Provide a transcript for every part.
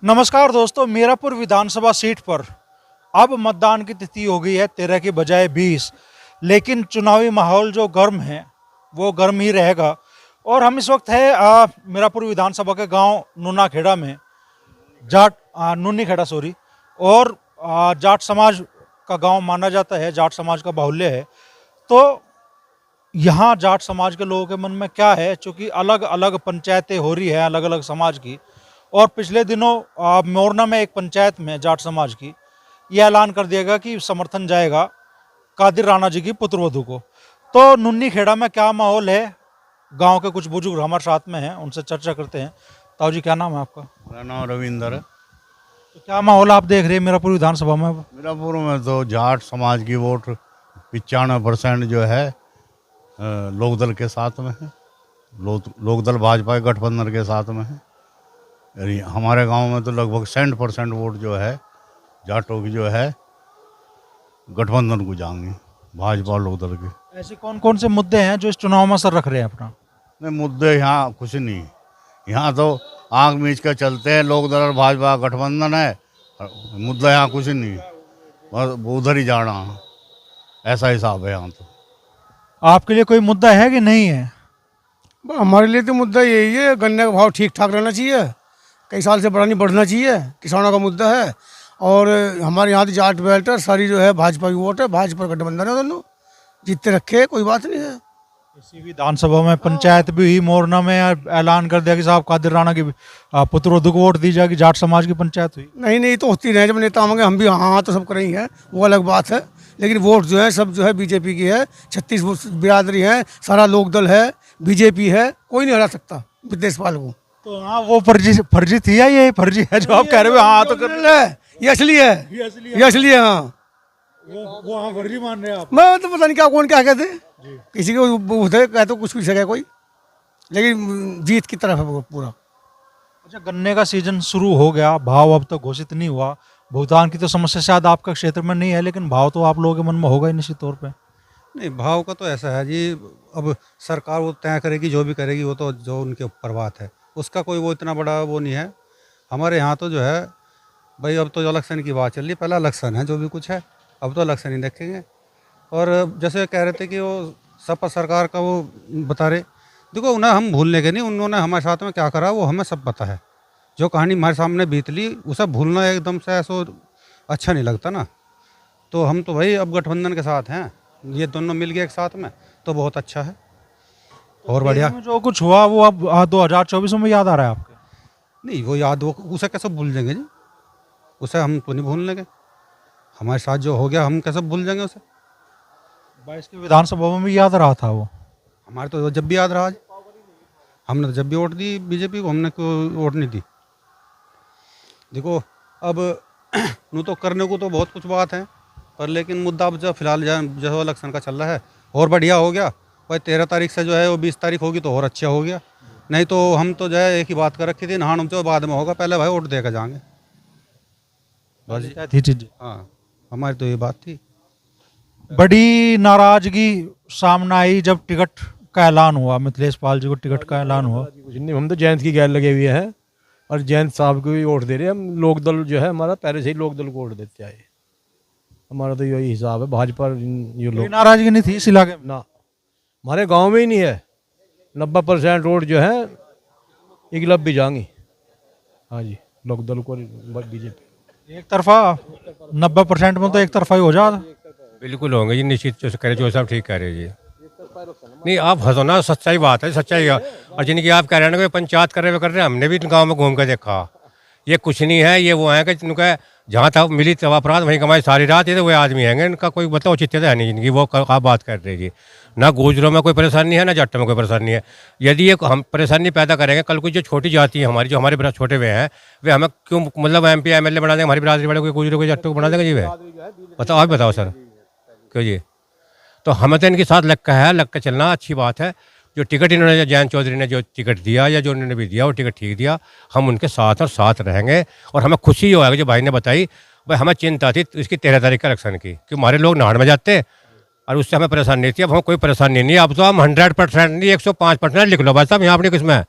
नमस्कार दोस्तों, मीरापुर विधानसभा सीट पर अब मतदान की तिथि हो गई है 13 की बजाय 20, लेकिन चुनावी माहौल जो गर्म है वो गर्म ही रहेगा। और हम इस वक्त है मीरापुर विधानसभा के गांव नूना खेड़ा में, नूनी खेड़ा सॉरी। और जाट समाज का गांव माना जाता है, जाट समाज का बाहुल्य है। तो यहाँ जाट समाज के लोगों के मन में क्या है, चूँकि अलग अलग पंचायतें हो रही है अलग अलग समाज की। और पिछले दिनों मोरना में एक पंचायत में जाट समाज की यह ऐलान कर दिया गया कि समर्थन जाएगा कादिर राणा जी की पुत्रवधू को। तो नुन्नी खेड़ा में क्या माहौल है, गांव के कुछ बुजुर्ग हमारे साथ में हैं, उनसे चर्चा करते हैं। ताऊ जी, क्या नाम है आपका? मेरा नाम रविंदर है। तो क्या माहौल आप देख रहे हैं मीरापुर विधानसभा में? मीरापुर में तो जाट समाज की वोट 95% जो है लोकदल के साथ में है। लोकदल भाजपा के गठबंधन के साथ में है। हमारे गांव में तो लगभग 60% वोट जो है जाटों की जो है गठबंधन को जाएंगे, भाजपा लोकदल के। ऐसे कौन कौन से मुद्दे हैं जो इस चुनाव में असर रख रहे हैं अपना? नहीं, मुद्दे यहाँ कुछ नहीं, यहाँ तो आग मीच के चलते हैं। लोकदल और भाजपा गठबंधन है, मुद्दा यहाँ कुछ नहीं, बस उधर ही जाना, ऐसा हिसाब है यहाँ तो। आपके लिए कोई मुद्दा है कि नहीं है? हमारे लिए तो मुद्दा यही है, गन्ने का भाव ठीक ठाक रहना चाहिए, कई साल से बढ़ना चाहिए, किसानों का मुद्दा है। और हमारे यहाँ की जाट बेल्ट सारी जो है भाजपा की वोट है, भाजपा गठबंधन है, दोनों जीतते रखे, कोई बात नहीं है। इसी विधानसभा में पंचायत भी हुई मोरना में, ऐलान कर दिया कि साहब कादिर राणा की पुत्रवधू को वोट दी जाएगी, जाट समाज की पंचायत हुई। नहीं तो होती रहे, जब नेता होंगे हम भी हाँ तो सब करेंगे हैं, वो अलग बात है। लेकिन वोट जो है सब जो है बीजेपी की है, 36 बिरादरी है, सारा लोकदल है, बीजेपी है, कोई नहीं हरा सकता विदेशपाल को। तो हाँ, वो फर्जी थी या ये फर्जी है जो आप कह रहे हो? हाँ तो कर है, ये असली है, ये असली है। हाँ, वो हाँ फर्जी मान रहे हैं आप? मैं तो पता नहीं क्या कौन क्या कहते, किसी को उधर कहते कुछ भी सके कोई, लेकिन जीत की तरफ है वो पूरा। अच्छा, गन्ने का सीजन शुरू हो गया, भाव अब तक घोषित नहीं हुआ। भुगतान की तो समस्या शायद आपका क्षेत्र में नहीं है, लेकिन भाव तो आप लोगों के मन में होगा ही निश्चित तौर पे। नहीं, भाव का तो ऐसा है जी, अब सरकार वो तय करेगी, जो भी करेगी वो तो जो उनके ऊपर बात है, उसका कोई वो इतना बड़ा वो नहीं है। हमारे यहाँ तो जो है भाई, अब तो इलेक्शन की बात चल रही है, पहला इलेक्शन है, जो भी कुछ है अब तो इलेक्शन ही देखेंगे। और जैसे कह रहे थे कि वो सपा सरकार का वो बता रहे, देखो उन्हें हम भूलने के नहीं, उन्होंने हमारे साथ में क्या करा वो हमें सब पता है। जो कहानी हमारे सामने बीत ली उसे भूलना एकदम से ऐसा अच्छा नहीं लगता ना। तो हम तो भाई अब गठबंधन के साथ हैं, ये दोनों मिल गए एक साथ में तो बहुत अच्छा है और बढ़िया। जो कुछ हुआ वो अब 2024 में याद आ रहा है आपके? नहीं, वो याद वो उसे कैसे भूल जाएंगे जी, उसे हम तो नहीं भूल लेंगे। हमारे साथ जो हो गया हम कैसे भूल जाएंगे उसे? 22 के विधानसभा में भी याद रहा था वो। हमारे तो जब भी याद रहा जी, हमने तो जब भी वोट दी बीजेपी को, हमने कोई वोट नहीं दी। देखो अब नू तो करने को तो बहुत कुछ बात है, पर लेकिन मुद्दा अब जब फिलहाल जो इलेक्शन का चल रहा है और बढ़िया हो गया भाई। 13 तारीख से जो है वो 20 तारीख होगी तो और अच्छा हो गया। नहीं तो हम तो जो है एक ही बात कर रखी थी, नहान तो बाद में होगा, पहले भाई वोट देकर जाएंगे बस जी। हाँ, हमारी तो ये बात थी। बड़ी नाराजगी सामने आई जब टिकट का ऐलान हुआ, मिथिलेश पाल जी को टिकट का ऐलान हुआ। कुछ नहीं, हम तो जयंत की गैर लगे हुए हैं और जयंत साहब को भी वोट दे रहे हैं। हम लोकदल जो है हमारा पहले से ही लोकदल को वोट देते आए, हमारा तो यही हिसाब है। भाजपा ये लोग नाराजगी नहीं थी इस इलाके में? ना, हमारे गांव में ही नहीं है। 90% वोट जो है इगलब भी जाएंगी। हाँ जी, लोकदल को बीजेपी एक तरफा 90% में तो एक तरफा ही हो जाता। बिल्कुल होंगे जी, निश्चित जो कह रहे जो सब ठीक कह रहे जी। नहीं, आप हंसो ना, सच्चाई बात है, सच्चाई है। और जिनकी आप कह रहे हैं ना कोई पंचायत कर रहे हैं, हमने भी गांव में घूम कर देखा, ये कुछ नहीं है। ये वो है कि जिनका जहाँ तक मिली तब अपराध वहीं कमाई सारी रात, ये तो वो आदमी हैं, इनका कोई मतलब औचित्य है नहीं जिनकी, वो आप बात कर रहे जी। ना गुजरों में कोई परेशानी है, ना जाटों में कोई परेशानी है। यदि ये हम परेशानी पैदा करेंगे, कल को जो छोटी जाति है हमारी, जो हमारे छोटे वे हैं, वे हमें क्यों मतलब MP MLA बना देंगे, हमारी बिरादरी वाले कोई गुजरों को जाटों को बना देंगे जी? वे बताओ, आप बताओ सर, क्यों जी? तो हमें तो इनके साथ लग कर चलना अच्छी बात है। जो टिकट इन्होंने जयंत चौधरी ने जो टिकट दिया या जो उन्होंने भी दिया वो टिकट ठीक दिया, हम उनके साथ और साथ रहेंगे। और हमें खुशी होगा जो भाई ने बताई, भाई हमें चिंता थी इसकी 13 तारीख का इलेक्शन की, कि हमारे लोग नाड़ में जाते और उससे हमें परेशानी नहीं थी। अब हमें कोई परेशानी नहीं है, अब तो हम 100% नहीं 105% लिख लो भाई साहब, यहाँ अपनी किसमें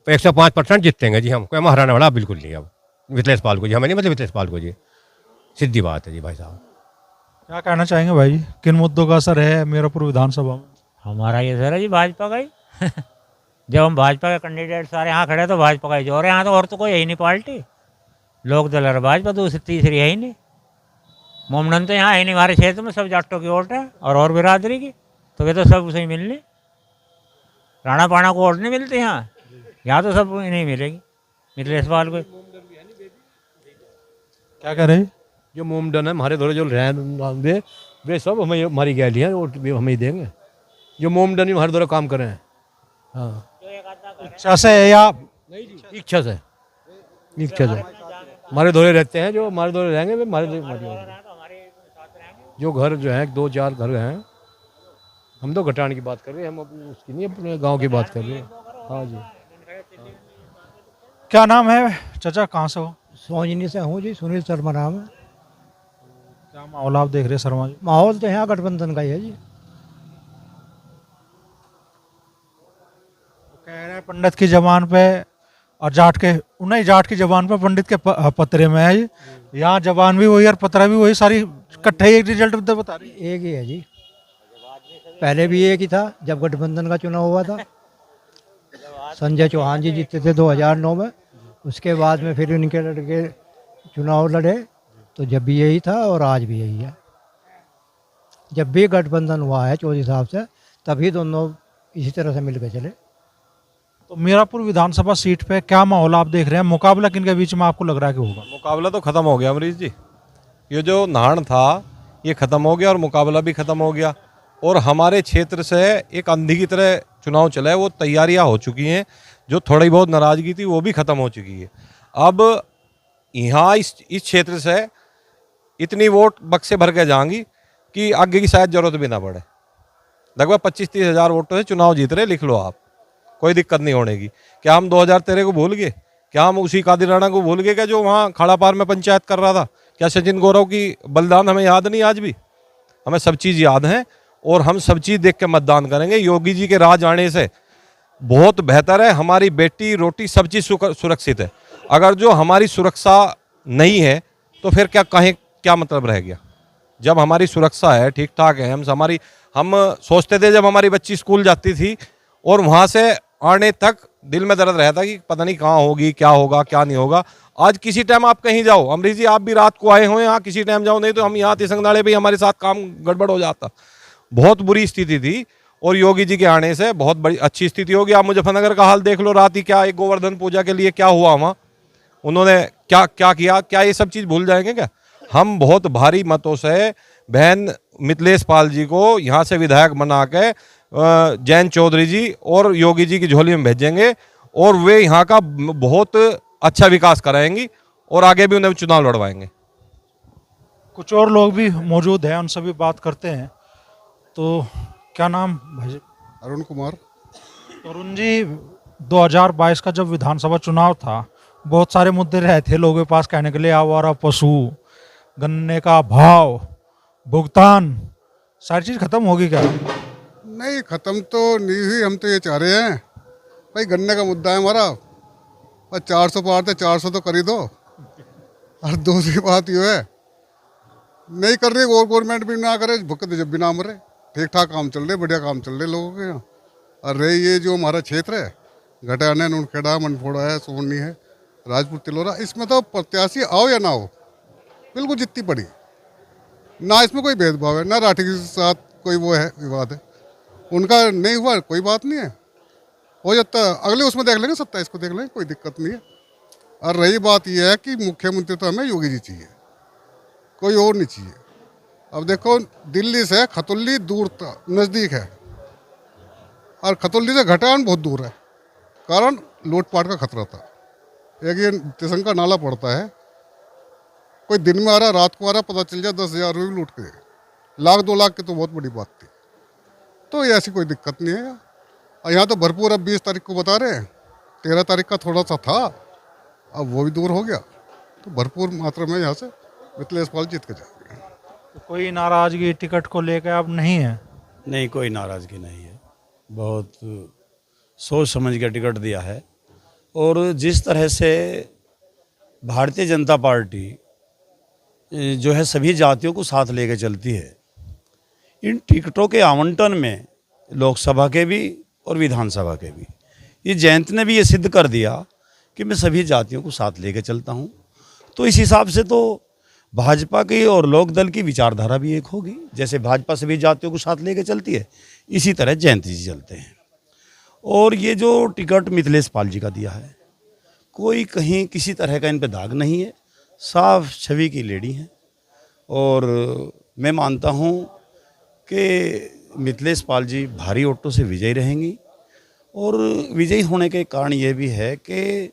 105% जीतेंगे जी हम, कोई हम हराने वाला बिल्कुल नहीं। अब मिथिलेश पाल को जी, हमें नहीं मतलब मिथिलेश पाल को जी, सीधी बात है जी भाई साहब। क्या कहना चाहेंगे भाई जी, किन मुद्दों का असर है मीरापुर विधानसभा में? हमारा ये सर है जी भाजपा का ही जब हम भाजपा के कैंडिडेट सारे यहाँ खड़े तो भाजपा का ही जोर है यहाँ तो, और तो कोई है ही नहीं पार्टी। लोक दल और भाजपा दूसरी तीसरी है ही नहीं। मोमडन तो यहाँ है नहीं, हमारे क्षेत्र में सब जाटों की वोट है और बिरादरी की, तो वे तो सब उसे ही मिलनी। राणा पाणा को वोट नहीं मिलती यहाँ तो सब नहीं मिलेगी मिथिलेश पाल को। क्या कह रहे हैं? जो मोमडन है हमारे थोड़े जो रहन वे सब हमें हमारी गैलियाँ वोट भी हमें ही देंगे, जो मोमडन ही हमारे द्वारा काम कर रहे हैं। हाँ इच्छा से है या इच्छा से हमारे दौरे रहते हैं, जो हमारे दौरे रहेंगे वे हमारे जो घर जो है 2-4 घर हैं, हम तो घटाने की बात कर रहे हैं, हम अपनी उसकी नहीं अपने गांव की बात कर रहे हैं। हाँ जी। क्या नाम है चाचा, कहाँ से हो? सोजनी से हूँ जी, सुनील शर्मा नाम है। क्या माहौल आप देख रहे हैं शर्मा जी? माहौल तो यहाँ गठबंधन का ही है जी। कह रहे हैं पंडित की जबान पे और जाट के, नहीं जाट की जबान पे पंडित के पतरे में है। यहाँ जबान भी वही और पतरा भी वही, सारी इकट्ठे ही एक रिजल्ट बता रही है। एक ही है जी, पहले भी एक ही था जब गठबंधन का चुनाव हुआ था। संजय चौहान जी जीते थे 2009 में, उसके बाद में फिर इनके लड़के चुनाव लड़े, तो जब भी यही था और आज भी यही है। जब भी गठबंधन हुआ है चौधरी साहब से, तभी दोनों इसी तरह से मिलकर चले। तो मीरापुर विधानसभा सीट पे क्या माहौल आप देख रहे हैं? मुकाबला किनके बीच में आपको लग रहा है कि होगा? मुकाबला तो ख़त्म हो गया अमरीश जी, ये जो नाहन था ये ख़त्म हो गया और मुकाबला भी ख़त्म हो गया। और हमारे क्षेत्र से एक अंधी की तरह चुनाव चला है, वो तैयारियां हो चुकी हैं, जो थोड़ी बहुत नाराज़गी थी वो भी ख़त्म हो चुकी है। अब यहाँ इस क्षेत्र से इतनी वोट बक्से भर के जाएंगी कि आगे की शायद ज़रूरत भी ना पड़े। लगभग 25-30 हज़ार वोटों से चुनाव जीत रहे, लिख लो आप, कोई दिक्कत नहीं होने की। क्या हम 2013 को भूल गए? क्या हम उसी कादिर राणा को भूल गए क्या, जो वहाँ खड़ापार में पंचायत कर रहा था? क्या सचिन गौरव की बलिदान हमें याद नहीं? आज भी हमें सब चीज़ याद है और हम सब चीज़ देख के मतदान करेंगे। योगी जी के राज आने से बहुत बेहतर है, हमारी बेटी रोटी सब चीज़ सुरक्षित है। अगर जो हमारी सुरक्षा नहीं है तो फिर क्या मतलब रह गया? जब हमारी सुरक्षा है, ठीक ठाक है, हम सोचते थे जब हमारी बच्ची स्कूल जाती थी और वहाँ से आने तक दिल में दर्द रहता कि पता नहीं कहाँ होगी, क्या होगा, क्या नहीं होगा। आज किसी टाइम आप कहीं जाओ, अमरीश जी आप भी रात को आए हो यहाँ, किसी टाइम जाओ, नहीं तो हम यहाँ तिसंगदाड़े भी हमारे साथ काम गड़बड़ हो जाता। बहुत बुरी स्थिति थी और योगी जी के आने से बहुत बड़ी अच्छी स्थिति होगी। आप मुजफ्फरनगर का हाल देख लो, रात ही क्या एक गोवर्धन पूजा के लिए क्या हुआ वहाँ, उन्होंने क्या क्या किया, क्या ये सब चीज़ भूल जाएंगे क्या? हम बहुत भारी मतों से बहन मिथिलेश पाल जी को यहाँ से विधायक बना के जैन चौधरी जी और योगी जी की झोली में भेजेंगे और वे यहाँ का बहुत अच्छा विकास कराएंगी और आगे भी उन्हें चुनाव लड़वाएंगे। कुछ और लोग भी मौजूद हैं, उनसे भी बात करते हैं। तो क्या नाम भाई? अरुण कुमार। अरुण जी, 2022 का जब विधानसभा चुनाव था, बहुत सारे मुद्दे रहे थे लोगों के पास कहने के लिए, आवारा पशु, गन्ने का भाव, भुगतान, सारी चीज़ खत्म होगी क्या? नहीं, ख़त्म तो नहीं हुई। हम तो ये चाह रहे हैं भाई, गन्ने का मुद्दा है हमारा, और 400 पार थे, 400 तो कर ही दो। और दूसरी बात ये है, नहीं कर रही और गवर्नमेंट भी ना करे, भुगत जब भी ना मरे। ठीक ठाक काम चल रहे, बढ़िया काम चल रहे लोगों के यहाँ। और रही ये जो हमारा क्षेत्र है, घटाना, नुनखेड़ा, मनफोड़ा है, सोनी है, राजपुर तिलोरा, इसमें तो प्रत्याशी आओ या ना हो, बिल्कुल जितनी पड़ी ना, इसमें कोई भेदभाव है ना, राठी के साथ कोई वो है विवाद है, उनका नहीं हुआ कोई बात नहीं है, हो जाता है, अगले उसमें देख लेंगे, 27 को देख लेंगे, कोई दिक्कत नहीं है। और रही बात यह है कि मुख्यमंत्री तो हमें योगी जी चाहिए, कोई और नहीं चाहिए। अब देखो, दिल्ली से खतौली दूर नज़दीक है और खतौली से घटान बहुत दूर है, कारण लूटपाट का खतरा था। एक ये तिसंग का नाला पड़ता है, कोई दिन में आ रहा, रात को आ रहा, पता चल जाए 10,000 रुपये लूट के, 1-2 लाख की तो बहुत बड़ी बात थी। तो ये ऐसी कोई दिक्कत नहीं है। और यहाँ तो भरपूर, अब 20 तारीख को बता रहे हैं, 13 तारीख का थोड़ा सा था, अब वो भी दूर हो गया, तो भरपूर मात्रा में यहाँ से मिथिलेश पाल जीत के जाएंगे। तो कोई नाराजगी टिकट को लेकर अब नहीं है? नहीं, कोई नाराज़गी नहीं है, बहुत सोच समझ के टिकट दिया है। और जिस तरह से भारतीय जनता पार्टी जो है सभी जातियों को साथ लेकर चलती है। इन टिकटों के आवंटन में लोकसभा के भी और विधानसभा के भी, ये जयंत ने भी ये सिद्ध कर दिया कि मैं सभी जातियों को साथ लेकर चलता हूँ। तो इस हिसाब से तो भाजपा की और लोकदल की विचारधारा भी एक होगी। जैसे भाजपा सभी जातियों को साथ लेकर चलती है, इसी तरह जयंत जी चलते हैं। और ये जो टिकट मिथिलेश पाल जी का दिया है, कोई कहीं किसी तरह का इन पे दाग नहीं है, साफ छवि की लेडी हैं। और मैं मानता हूँ कि मिथिलेश पाल जी भारी वोटों से विजयी रहेंगी। और विजयी होने के कारण ये भी है कि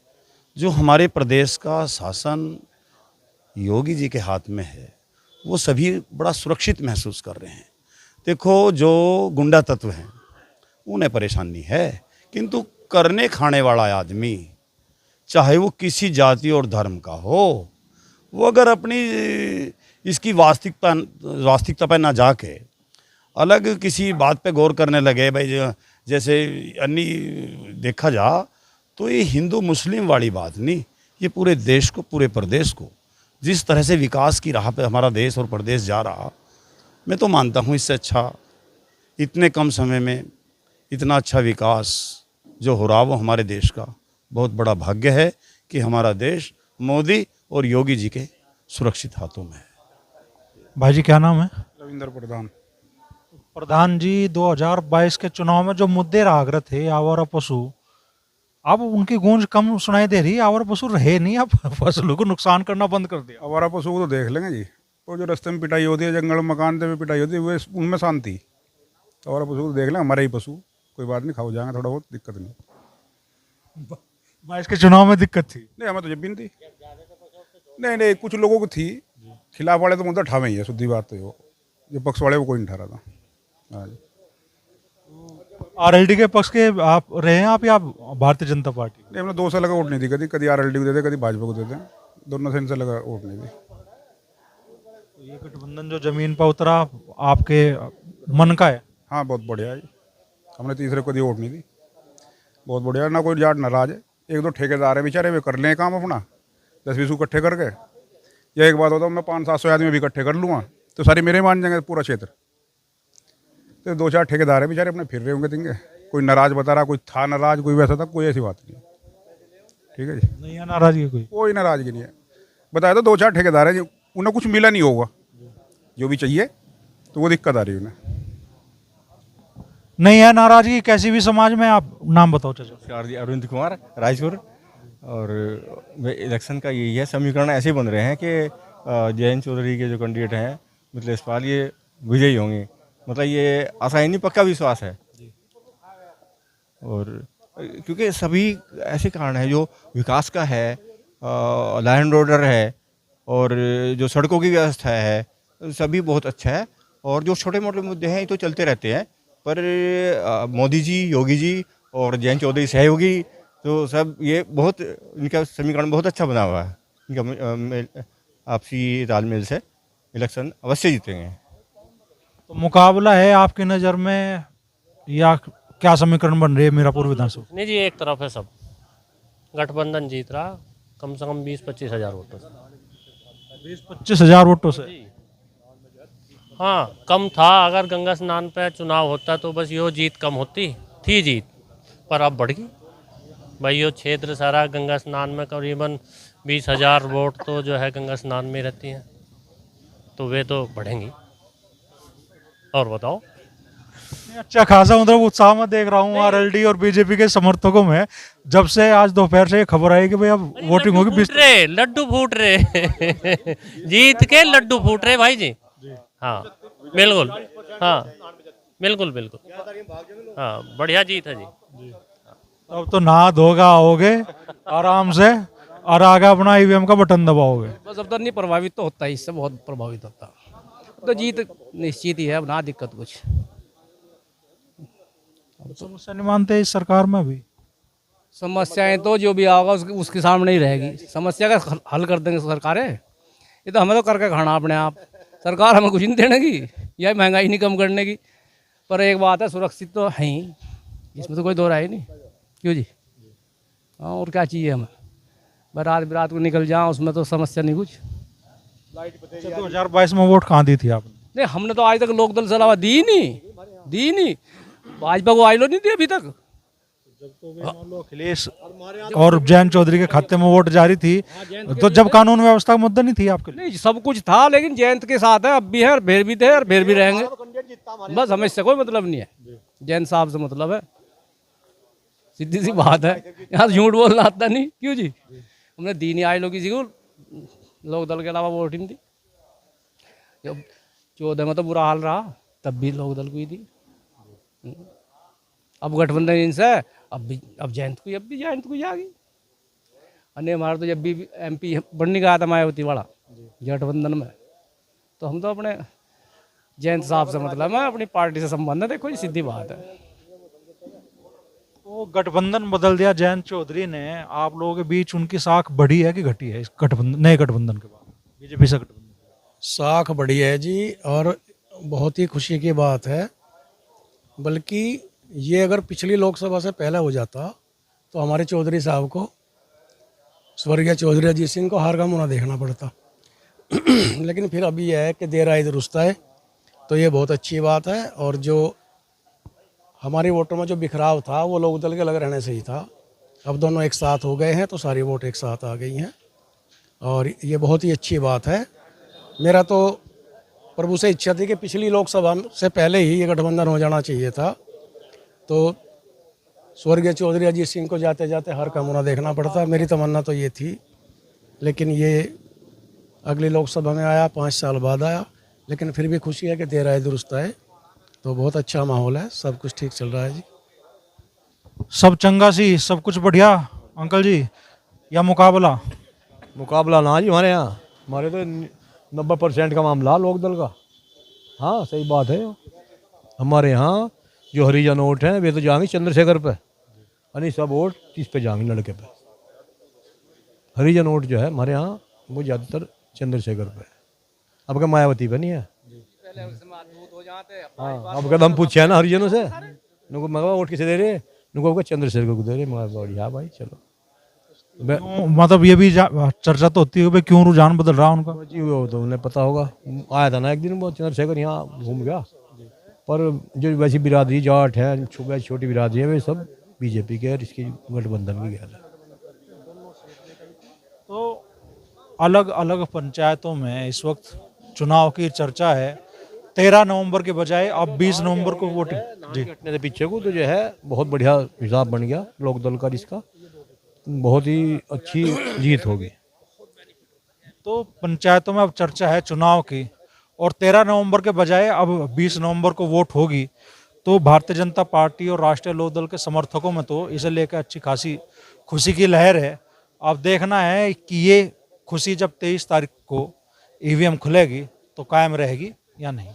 जो हमारे प्रदेश का शासन योगी जी के हाथ में है, वो सभी बड़ा सुरक्षित महसूस कर रहे हैं। देखो, जो गुंडा तत्व हैं उन्हें परेशानी है, किंतु करने खाने वाला आदमी, चाहे वो किसी जाति और धर्म का हो, वो अगर अपनी इसकी वास्तविकता पर ना जाके अलग किसी बात पे गौर करने लगे, भाई जैसे अन्य देखा जा तो ये हिंदू मुस्लिम वाली बात नहीं, ये पूरे देश को, पूरे प्रदेश को जिस तरह से विकास की राह पे हमारा देश और प्रदेश जा रहा, मैं तो मानता हूँ इससे अच्छा इतने कम समय में इतना अच्छा विकास जो हो रहा वो हमारे देश का बहुत बड़ा भाग्य है कि हमारा देश मोदी और योगी जी के सुरक्षित हाथों में है। भाई जी क्या नाम है? रविंद्र प्रधान। प्रधान जी, 2022 के चुनाव में जो मुद्दे रागरत थे, आवारा पशु, अब उनकी गूंज कम सुनाई दे रही है। आवारा पशु रहे नहीं, अब फसलों को नुकसान करना बंद कर दिया। आवारा पशु को तो देख लेंगे जी, वो जो रास्ते में पिटाई होती है, जंगल मकान में पिटाई होती है, वो उनमें शांति। आवारा पशु को देख लें, हमारे ही पशु, कोई बात नहीं, खाओ जाएंगे, थोड़ा बहुत दिक्कत नहीं। 22 के चुनाव में दिक्कत थी? नहीं, हमें तो जब भी नहीं थी। नहीं, कुछ लोगों को थी, खिलाफ वाले तो मुद्दा ठावे ही है, सीधी बात तो वो, जो पक्ष वाले वो कोई नहीं ठहरा था। हाँ जी। आरएलडी के पक्ष के आप रहे हैं आप या भारतीय जनता पार्टी? नहीं, हमने 2 साल का वोट नहीं दी, कभी आरएलडी को देते, कभी भाजपा को देते, दोनों से इनसे लगा वोट नहीं दी। ये गठबंधन जो जमीन पर उतरा आपके मन का है? हाँ, बहुत बढ़िया है, हमने तीसरे को दी वोट नहीं दी, बहुत बढ़िया। ना कोई जाट नाराज है, 1-2 ठेकेदार है बेचारे, वे कर लें काम अपना 10-20 इकट्ठे करके। या एक बात होता है, मैं 500-700 आदमी भी इकट्ठे कर लूँगा तो सारे मेरे मान जाएंगे पूरा क्षेत्र। तो 2-4 ठेकेदार है बेचारे, अपने फिर रहे होंगे देंगे, कोई नाराज बता रहा, कोई था नाराज, कोई वैसा था, कोई ऐसी बात नहीं। ठीक है जी, नहीं है नाराजगी? कोई नाराजगी नहीं है। बताया तो 2-4 ठेकेदार है, उन्हें कुछ मिला नहीं होगा जो भी चाहिए, तो वो दिक्कत आ रही है उन्हें। नहीं है नाराजगी कैसी भी समाज में? आप नाम बताओ। नमस्कार जी, अरविंद कुमार, रायपुर। और इलेक्शन का यही है, समीकरण ऐसे बन रहे हैं कि जयंत चौधरी के जो कैंडिडेट हैं मिथिलेश पाल, ये विजयी होंगे, मतलब ये आशा नहीं, पक्का विश्वास है। और क्योंकि सभी ऐसे कारण हैं, जो विकास का है, लॉ एंड ऑर्डर है, और जो सड़कों की व्यवस्था है, सभी बहुत अच्छा है। और जो छोटे मोटे मुद्दे हैं ये तो चलते रहते हैं, पर मोदी जी, योगी जी और जयंत चौधरी सहयोगी, तो सब ये बहुत, इनका समीकरण बहुत अच्छा बना हुआ है। इनका आपसी तालमेल से इलेक्शन अवश्य जीतेंगे। तो मुकाबला है आपकी नज़र में, या क्या समीकरण बन रही है मीरापुर विधानसभा? नहीं जी, एक तरफ है सब, गठबंधन जीत रहा कम से कम 20-25 हज़ार वोटों से। 20-25 हज़ार वोटों से? हाँ, कम था। अगर गंगा स्नान पे चुनाव होता तो बस यो जीत कम होती थी जीत, पर अब बढ़ गई भाई। यो क्षेत्र सारा गंगा स्नान में करीबन 20,000 वोट तो जो है गंगा स्नान में रहती हैं, तो वे तो बढ़ेंगी। और बताओ। अच्छा खासा मतलब उत्साह में देख रहा हूँ आरएलडी और बीजेपी के समर्थकों में, जब से आज दोपहर से खबर आई कि भाई अब वोटिंग होगी। लड्डू फूट रहे जीत के लड्डू फूट रहे भाई जी। हाँ बिल्कुल, हाँ बिल्कुल, हाँ बढ़िया जीत है जी। अब तो नहा धोगा आओगे आराम से और आगे अपना ईवीएम का बटन दबाओगे। बस अब तो नहीं, प्रभावित तो होता है, इससे बहुत प्रभावित होता है। तो जीत निश्चित ही है, अब ना दिक्कत कुछ। समस्या नहीं मानते इस सरकार में भी? समस्याएं तो जो भी आएगा उसके सामने ही रहेगी। समस्या का हल कर देंगे सरकारें, ये तो हमें तो करके खाना अपने आप। सरकार हमें कुछ नहीं देने की, या महंगाई नहीं कम करने की। पर एक बात है, सुरक्षित तो है ही, इसमें तो कोई दो राय नहीं। क्यों जी? हाँ, और क्या चाहिए हमें? बारात बिरात को निकल जाओ उसमें तो समस्या नहीं कुछ। 2022 में वोट कहाँ दी थी आपने? नहीं हमने तो आज तक लोकदल से अलावा दी नहीं भाजपा को आईलो नहीं दी अभी तक। अखिलेश और जयंत चौधरी के खाते में वोट जारी थी, तो जब कानून व्यवस्था का मुद्दा नहीं थी आपके लिए? नहीं सब कुछ था, लेकिन जयंत के साथ है, अब भी है और फिर भी थे और फिर भी रहेंगे। बस हमें इससे कोई मतलब नहीं है, जयंत साहब से मतलब है, सीधी सी बात है। यहाँ झूठ बोलना आता नहीं क्यों जी? हमने दी नहीं आईलो किसी को, लोक दल के अलावा वोट ही नहीं दी। जब 14 में तो बुरा हाल रहा तब भी लोक दल को ही दी। अब गठबंधन इनसे अब जयंत को अब भी जयंत को जाएगी। अन्य हमारा तो जब भी MP बनने का आता मायावती वाला गठबंधन में, तो हम तो अपने जयंत साहब से मतलब है, अपनी पार्टी से संबंध है। देखो ये सीधी बात है। तो गठबंधन बदल दिया जयंत चौधरी ने, आप लोगों के बीच उनकी साख बढ़ी है कि घटी है इस गठबंधन, नए गठबंधन के बाद बीजेपी से गठबंधन? साख बढ़ी है जी, और बहुत ही खुशी की बात है। बल्कि ये अगर पिछली लोकसभा से पहले हो जाता तो हमारे चौधरी साहब को, स्वर्गीय चौधरी अजीत सिंह को हार का मुँह देखना पड़ता। लेकिन फिर अभी यह है कि देर आए दुरुस्त है, तो ये बहुत अच्छी बात है। और जो हमारी वोटों में जो बिखराव था वो लोकदल के लग रहने से ही था। अब दोनों एक साथ हो गए हैं तो सारी वोट एक साथ आ गई हैं, और ये बहुत ही अच्छी बात है। मेरा तो प्रभु से इच्छा थी कि पिछली लोकसभा से पहले ही ये गठबंधन हो जाना चाहिए था, तो स्वर्गीय चौधरी अजीत सिंह को जाते जाते हर का मुँह देखना पड़ता। मेरी तमन्ना तो ये थी, लेकिन ये अगली लोकसभा में आया, 5 साल बाद आया। लेकिन फिर भी खुशी है कि देर आए दुरुस्त आए, तो बहुत अच्छा माहौल है, सब कुछ ठीक चल रहा है जी। सब चंगा सी, सब कुछ बढ़िया अंकल जी, या मुकाबला? मुकाबला ना जी हमारे तो 90% का मामला लोकदल का। हाँ सही बात है। हमारे यहाँ जो हरिजन वोट हैं वे तो जाएंगे चंद्रशेखर पे, यानी सब वोट इस पे जाएंगे, लड़के पे। हरिजन वोट जो है हमारे यहाँ वो ज़्यादातर चंद्रशेखर पे, अब क्या मायावती पे नहीं है। हाँ अब कदम पूछे ना हरिजनों से, उनको मगा वोट किसे दे रहे, उनको चंद्रशेखर को दे रहे। मगर बढ़िया भाई चलो। मतलब ये भी चर्चा तो होती है क्यों रुझान बदल रहा उनका? जी वो तो उन्हें पता होगा, आया था ना एक दिन वो चंद्रशेखर यहाँ घूम गया। पर जो वैसी बिरादरी जाट है, छोटी बिरादरी है, वे सब बीजेपी के और इसकी गठबंधन की गैर है। तो अलग अलग पंचायतों में इस वक्त चुनाव की चर्चा है। 13 नवंबर के बजाय अब 20 नवंबर को वोटिंग जी घटने से पीछे को तो जो है बहुत बढ़िया हिसाब बन गया लोकदल का, जिसका बहुत ही अच्छी जीत होगी। तो पंचायतों में अब चर्चा है चुनाव की, और 13 नवंबर के बजाय अब 20 नवंबर को वोट होगी। तो भारतीय जनता पार्टी और राष्ट्रीय लोकदल के समर्थकों में तो इसे लेकर अच्छी खासी खुशी की लहर है। अब देखना है कि ये खुशी जब 23 तारीख को EVM खुलेगी तो कायम रहेगी या नहीं।